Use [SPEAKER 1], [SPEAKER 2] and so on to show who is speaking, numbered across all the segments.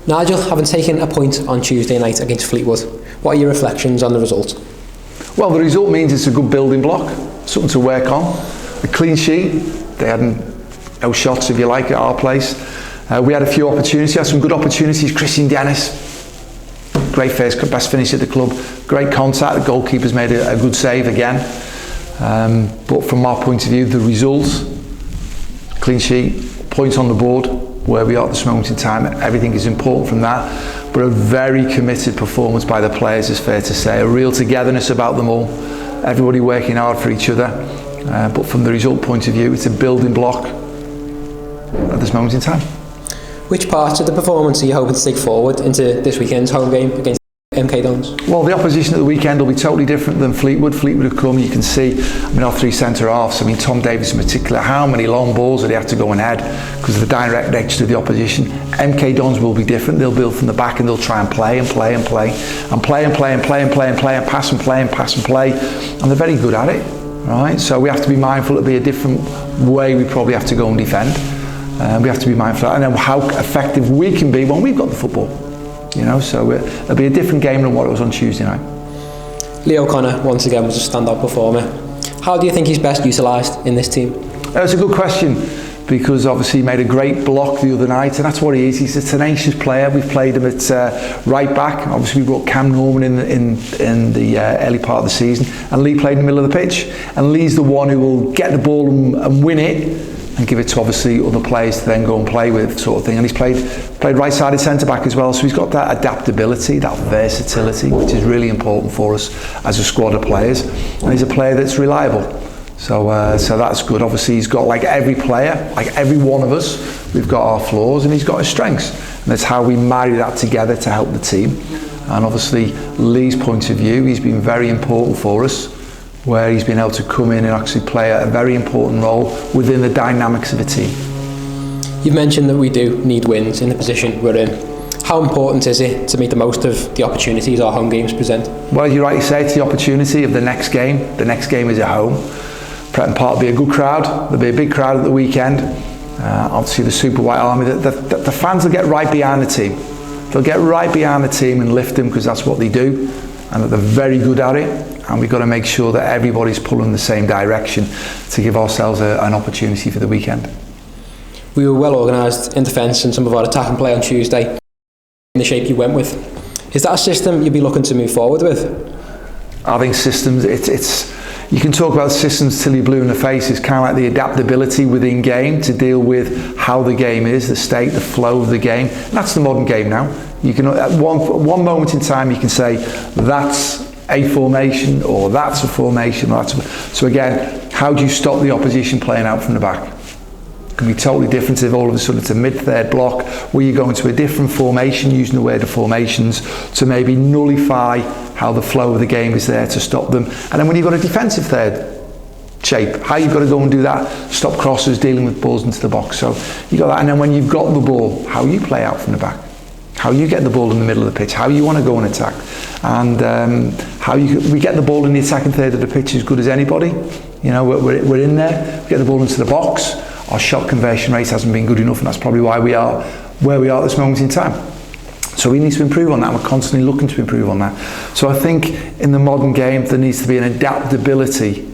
[SPEAKER 1] Nigel, having taken a point on Tuesday night against Fleetwood, what are your reflections on the result?
[SPEAKER 2] Well, the result means it's a good building block, something to work on. A clean sheet, they had no shots, if you like, at our place. We had a few opportunities, had some good opportunities. Christian Dennis, great first, best finish at the club. Great contact, the goalkeeper's made a good save again. But from our point of view, the results, clean sheet, points on the board, where we are at this moment in time, everything is important from that. But a very committed performance by the players, is fair to say. A real togetherness about them all. Everybody working hard for each other. But from the result point of view, it's a building block at this moment in time.
[SPEAKER 1] Which parts of the performance are you hoping to take forward into this weekend's home game against MK Dons?
[SPEAKER 2] Well, the opposition at the weekend will be totally different than Fleetwood. Fleetwood have come, you can see, our three centre-halves, Tom Davies in particular, how many long balls did he have to go and head because of the direct nature of the opposition. MK Dons will be different. They'll build from the back and they'll try and play and play and play and play and play and play and play and play and pass and play and pass and play, and they're very good at it, right? So we have to be mindful it'll be a different way we probably have to go and defend. We have to be mindful of that, and then how effective we can be when we've got the football. So it'll be a different game than what it was on Tuesday night.
[SPEAKER 1] Leo O'Connor, once again, was a standout performer. How do you think he's best utilised in this team?
[SPEAKER 2] That's a good question, because obviously he made a great block the other night, and that's what he is. He's a tenacious player. We've played him at right back. Obviously we brought Cam Norman in the early part of the season, and Lee played in the middle of the pitch. And Lee's the one who will get the ball and win it, and give it to obviously other players to then go and play with, sort of thing. And he's played right-sided centre-back as well, so he's got that adaptability, that versatility, which is really important for us as a squad of players. And he's a player that's reliable. So that's good. Obviously he's got, like every player, like every one of us, we've got our flaws and he's got his strengths. And that's how we marry that together to help the team. And obviously Lee's point of view, he's been very important for us, where he's been able to come in and actually play a very important role within the dynamics of a team.
[SPEAKER 1] You've mentioned that we do need wins in the position we're in. How important is it to make the most of the opportunities our home games present?
[SPEAKER 2] Well, as you rightly say, it's the opportunity of the next game. The next game is at home. Pretton Park will be a good crowd. There'll be a big crowd at the weekend. Obviously the Super White Army, the fans will get right behind the team. They'll get right behind the team and lift them, because that's what they do, and they're very good at it. And we've got to make sure that everybody's pulling the same direction to give ourselves an opportunity for the weekend.
[SPEAKER 1] We were well organised in defence and some of our attacking play on Tuesday in the shape you went with. Is that a system you'd be looking to move forward with?
[SPEAKER 2] I think systems, you can talk about systems till you're blue in the face. It's kind of like the adaptability within game to deal with how the game is, the state, the flow of the game. And that's the modern game now. You can, at one moment in time, you can say that's a formation, or that's a formation, or so again, how do you stop the opposition playing out from the back? It can be totally different if all of a sudden it's a mid-third block where you go into a different formation, using the word of formations to maybe nullify how the flow of the game is there to stop them. And then when you've got a defensive third shape, how you've got to go and do that, stop crosses, dealing with balls into the box. So you got that, and then when you've got the ball, how you play out from the back, how you get the ball in the middle of the pitch, how you want to go and attack, and we get the ball in the attacking third of the pitch as good as anybody. We're in there, we get the ball into the box. Our shot conversion rate hasn't been good enough, and that's probably why we are where we are at this moment in time. So we need to improve on that. We're constantly looking to improve on that. So I think in the modern game there needs to be an adaptability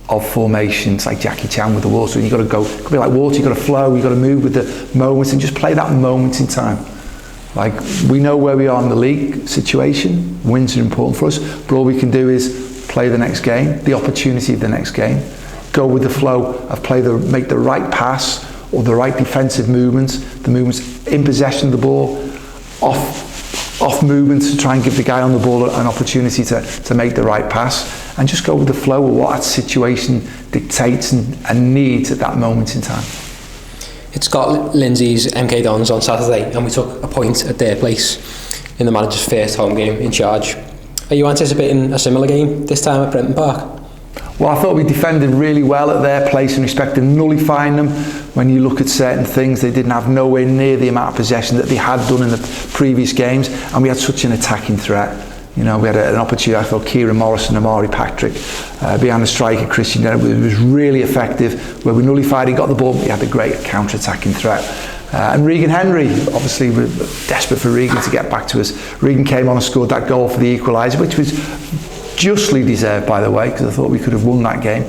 [SPEAKER 2] of formations, like Jackie Chan with the water. You've got to go, it could be like water, you've got to flow, you've got to move with the moments and just play that moment in time. Like, we know where we are in the league situation, wins are important for us, but all we can do is play the next game, the opportunity of the next game, go with the flow of make the right pass or the right defensive movements, the movements in possession of the ball, off movements to try and give the guy on the ball an opportunity to make the right pass, and just go with the flow of what that situation dictates and needs at that moment in time.
[SPEAKER 1] It's Scott Lindsay's MK Dons on Saturday, and we took a point at their place in the manager's first home game in charge. Are you anticipating a similar game this time at Pretton Park?
[SPEAKER 2] Well, I thought we defended really well at their place in respect of nullifying them. When you look at certain things, they didn't have nowhere near the amount of possession that they had done in the previous games, and we had such an attacking threat. We had an opportunity. I thought Kieran Morris and Amari Patrick behind the striker Christian, it was really effective. Where we nullified, he got the ball, but he had a great counter-attacking threat. And Regan Henry, obviously we're desperate for Regan to get back to us. Regan came on and scored that goal for the equaliser, which was justly deserved, by the way, because I thought we could have won that game.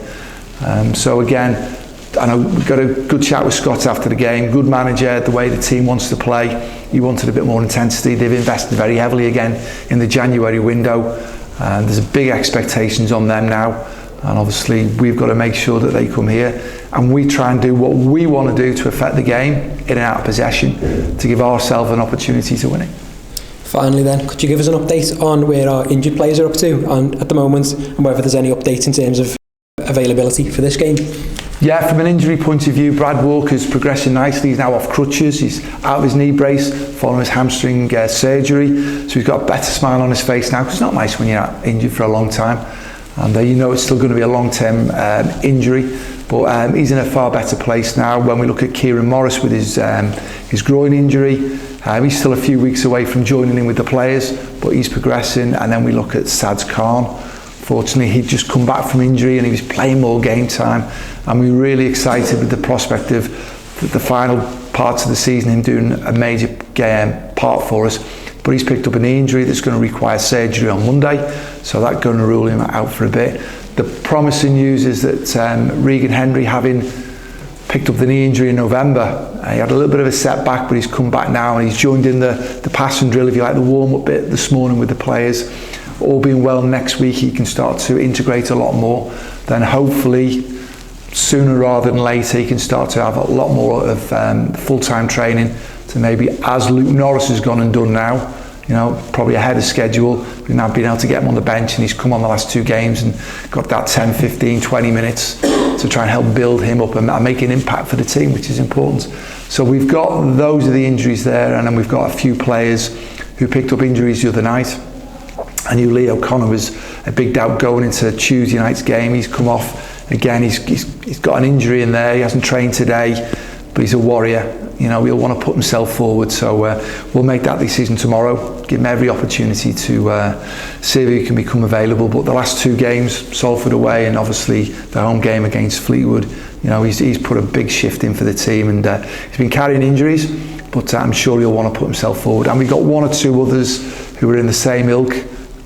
[SPEAKER 2] So again, I know we got a good chat with Scott after the game. Good manager, the way the team wants to play. He wanted a bit more intensity. They've invested very heavily again in the January window. There's big expectations on them now. And obviously we've got to make sure that they come here and we try and do what we want to do to affect the game in and out of possession to give ourselves an opportunity to win it.
[SPEAKER 1] Finally then, could you give us an update on where our injured players are up to at the moment and whether there's any updates in terms of availability for this game?
[SPEAKER 2] Yeah, from an injury point of view, Brad Walker's progressing nicely. He's now off crutches. He's out of his knee brace following his hamstring surgery. So he's got a better smile on his face now, because it's not nice when you're injured for a long time. And you know it's still going to be a long-term injury, but he's in a far better place now. When we look at Kieran Morris with his groin injury, he's still a few weeks away from joining in with the players, but he's progressing. And then we look at 𝗬𝗧𝗔𝗬𝗏. Fortunately, he'd just come back from injury and he was playing more game time. And we're really excited with the prospect of the final parts of the season, him doing a major part for us. But he's picked up a knee injury that's going to require surgery on Monday, so that's going to rule him out for a bit. The promising news is that Regan Henry, having picked up the knee injury in November, he had a little bit of a setback, but he's come back now and he's joined in the passing drill, if you like, the warm-up bit this morning with the players. All being well, next week he can start to integrate a lot more. Then hopefully, sooner rather than later, he can start to have a lot more of full-time training to maybe, as Luke Norris has gone and done now, you know, probably ahead of schedule. We've now been able to get him on the bench and he's come on the last 2 games and got that 10, 15, 20 minutes to try and help build him up and make an impact for the team, which is important. So we've got, those are the injuries there, and then we've got a few players who picked up injuries the other night. I knew Lee O'Connor was a big doubt going into Tuesday night's game. He's come off again. He's got an injury in there. He hasn't trained today, but he's a warrior. You know, he'll want to put himself forward. So we'll make that decision tomorrow. Give him every opportunity to see if he can become available. But the last 2 games, Salford away and obviously the home game against Fleetwood, you know, he's put a big shift in for the team, and he's been carrying injuries, but I'm sure he'll want to put himself forward. And we've got 1 or 2 others who are in the same ilk.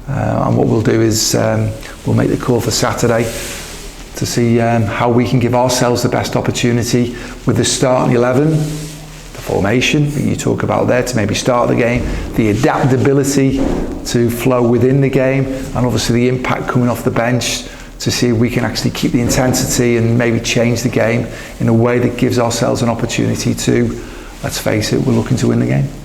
[SPEAKER 2] And what we'll do is we'll make the call for Saturday to see how we can give ourselves the best opportunity with the starting 11, the formation that you talk about there to maybe start the game, the adaptability to flow within the game, and obviously the impact coming off the bench to see if we can actually keep the intensity and maybe change the game in a way that gives ourselves an opportunity to, let's face it, we're looking to win the game.